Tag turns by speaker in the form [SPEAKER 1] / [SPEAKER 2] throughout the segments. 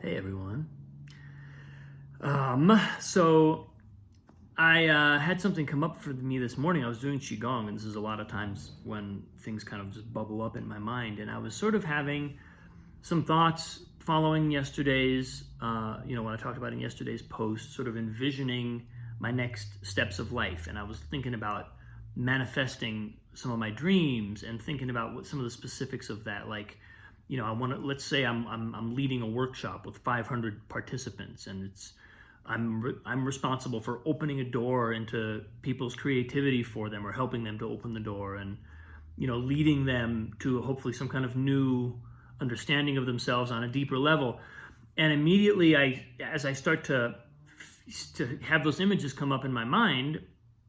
[SPEAKER 1] Hey everyone. So I had something come up for me this morning. I was doing Qigong, and this is a lot of times when things kind of just bubble up in my mind. And I was sort of having some thoughts following yesterday's, when I talked about in yesterday's post, sort of envisioning my next steps of life. And I was thinking about manifesting some of my dreams and thinking about what some of the specifics of that, like, I want to, let's say I'm leading a workshop with 500 participants, and I'm responsible for opening a door into people's creativity for them, or helping them to open the door, and leading them to hopefully some kind of new understanding of themselves on a deeper level. And immediately, as I start to have those images come up in my mind,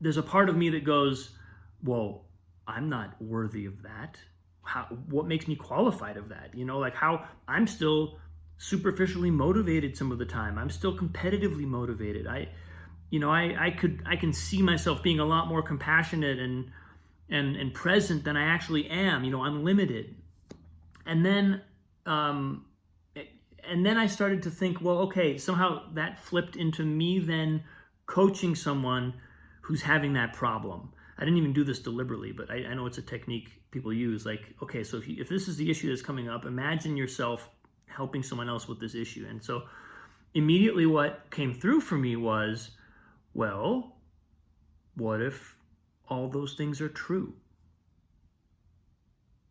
[SPEAKER 1] there's a part of me that goes, well, I'm not worthy of that. What makes me qualified of that? Like how I'm still superficially motivated some of the time. I'm still competitively motivated. I can see myself being a lot more compassionate and present than I actually am. I'm limited. And then I started to think, well, okay, somehow that flipped into me then coaching someone who's having that problem. I didn't even do this deliberately, but I know it's a technique people use. Like, okay, so if this is the issue that's coming up, imagine yourself helping someone else with this issue. And so immediately what came through for me was, well, what if all those things are true?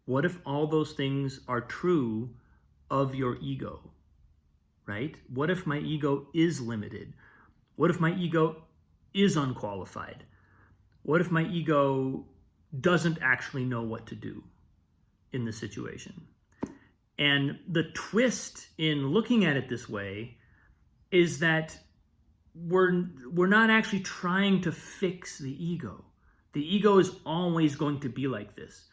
[SPEAKER 1] What if all those things are true of your ego, right? What if my ego is limited? What if my ego is unqualified? What if my ego doesn't actually know what to do in the situation? And the twist in looking at it this way is that we're not actually trying to fix the ego. The ego is always going to be like this.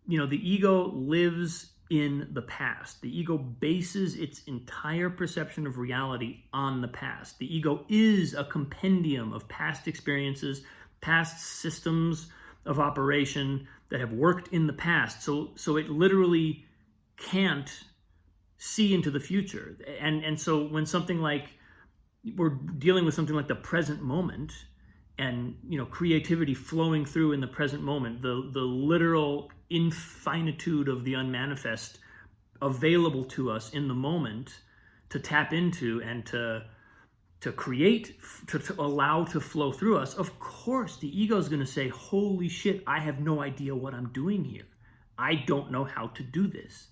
[SPEAKER 1] The ego lives in the past. The ego bases its entire perception of reality on the past. The ego is a compendium of past experiences, past systems of operation that have worked in the past. So it literally can't see into the future. And so when something like, we're dealing with something like the present moment, and creativity flowing through in the present moment, the literal infinitude of the unmanifest available to us in the moment to tap into and to create, to allow to flow through us. Of course, the ego is going to say, holy shit, I have no idea what I'm doing here. I don't know how to do this.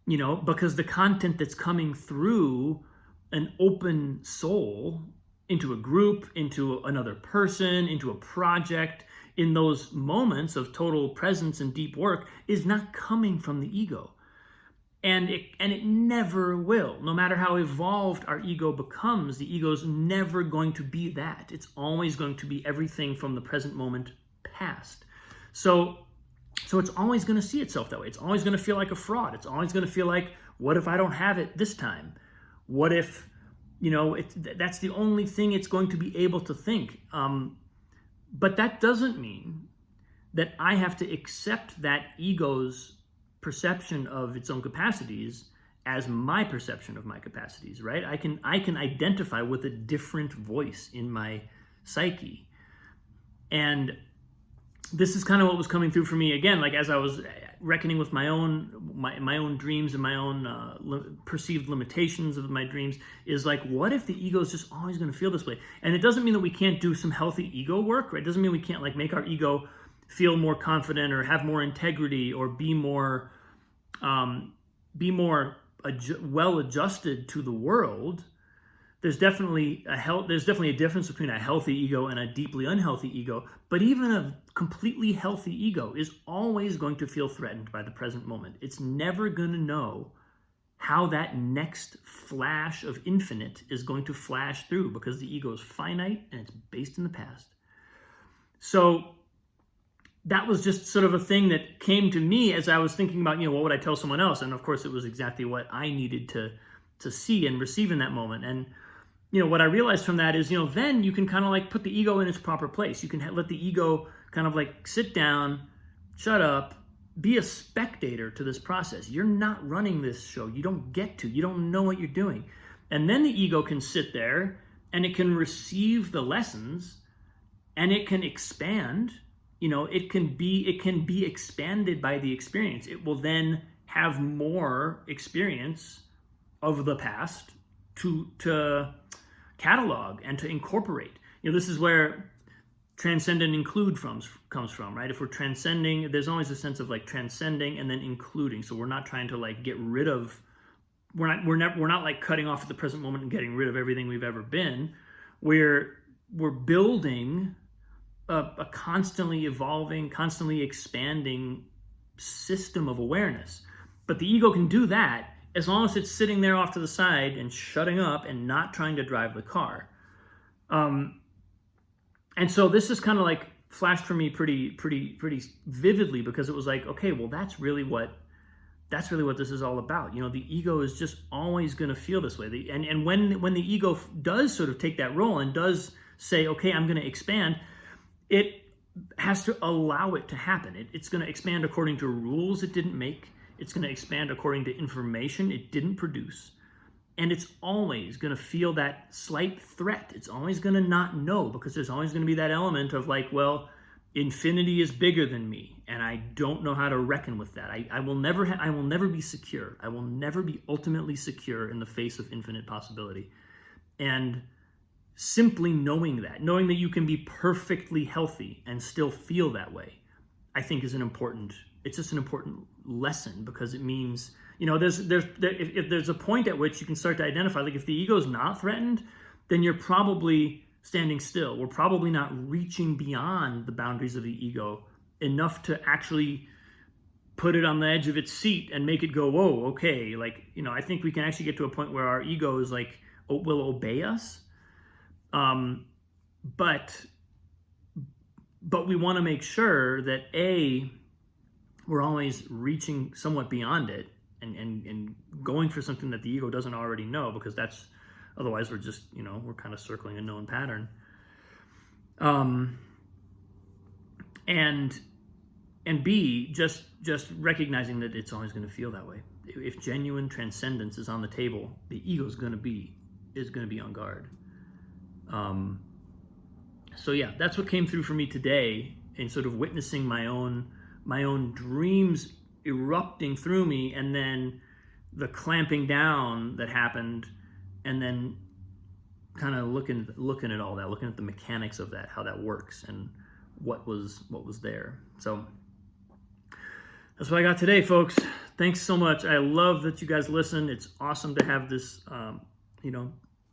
[SPEAKER 1] Because the content that's coming through an open soul into a group, into another person, into a project, in those moments of total presence and deep work is not coming from the ego. And it never will. No matter how evolved our ego becomes, the ego's never going to be that. It's always going to be everything from the present moment past. So it's always going to see itself that way. It's always going to feel like a fraud. It's always going to feel like, what if I don't have it this time? What if, that's the only thing it's going to be able to think. But that doesn't mean that I have to accept that ego's perception of its own capacities as my perception of my capacities, right? I can identify with a different voice in my psyche. And this is kind of what was coming through for me again, like as I was reckoning with my own dreams and my own perceived limitations of my dreams, is like, what if the ego is just always going to feel this way? And it doesn't mean that we can't do some healthy ego work, right? It doesn't mean we can't like make our ego feel more confident or have more integrity or be more well adjusted to the world. There's definitely a difference between a healthy ego and a deeply unhealthy ego, but even a completely healthy ego is always going to feel threatened by the present moment. It's never going to know how that next flash of infinite is going to flash through, because the ego is finite and it's based in the past. So that was just sort of a thing that came to me as I was thinking about, what would I tell someone else? And of course, it was exactly what I needed to see and receive in that moment. And what I realized from that is, then you can kind of like put the ego in its proper place. You can let the ego kind of like sit down, shut up, be a spectator to this process. You're not running this show. You don't get to. You don't know what you're doing. And then the ego can sit there and it can receive the lessons and it can expand. It can be expanded by the experience. It will then have more experience of the past to catalog and to incorporate. This is where transcend and include comes from, right? If we're transcending, there's always a sense of like transcending and then including. So we're not trying to like get rid of, we're not like cutting off at the present moment and getting rid of everything we've ever been. We're building a constantly evolving, constantly expanding system of awareness. But the ego can do that as long as it's sitting there off to the side and shutting up and not trying to drive the car. And so this is kind of like flashed for me pretty vividly, because it was like, okay, well, that's really what this is all about. The ego is just always going to feel this way. And when the ego does sort of take that role and does say, okay, I'm going to expand, it has to allow it to happen. It's going to expand according to rules it didn't make. It's going to expand according to information it didn't produce. And it's always going to feel that slight threat. It's always going to not know, because there's always going to be that element of like, well, infinity is bigger than me, and I don't know how to reckon with that. I will never be secure. I will never be ultimately secure in the face of infinite possibility. And simply knowing that you can be perfectly healthy and still feel that way, I think is it's just an important lesson, because it means, if there's a point at which you can start to identify, like if the ego is not threatened, then you're probably standing still. We're probably not reaching beyond the boundaries of the ego enough to actually put it on the edge of its seat and make it go, whoa, okay. Like, I think we can actually get to a point where our ego is like, will obey us. But we want to make sure that we're always reaching somewhat beyond it and going for something that the ego doesn't already know, because otherwise we're just, we're kind of circling a known pattern. And B, just recognizing that it's always going to feel that way. If genuine transcendence is on the table, the ego is going to be on guard. So yeah, that's what came through for me today, in sort of witnessing my own dreams erupting through me, and then the clamping down that happened, and then kind of looking at all that, looking at the mechanics of that, how that works, and what was there. So that's what I got today, folks. Thanks so much. I love that you guys listen. It's awesome to have this, to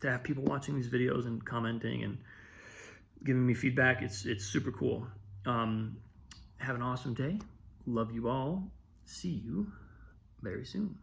[SPEAKER 1] have people watching these videos and commenting and giving me feedback. It's super cool. Have an awesome day. Love you all. See you very soon.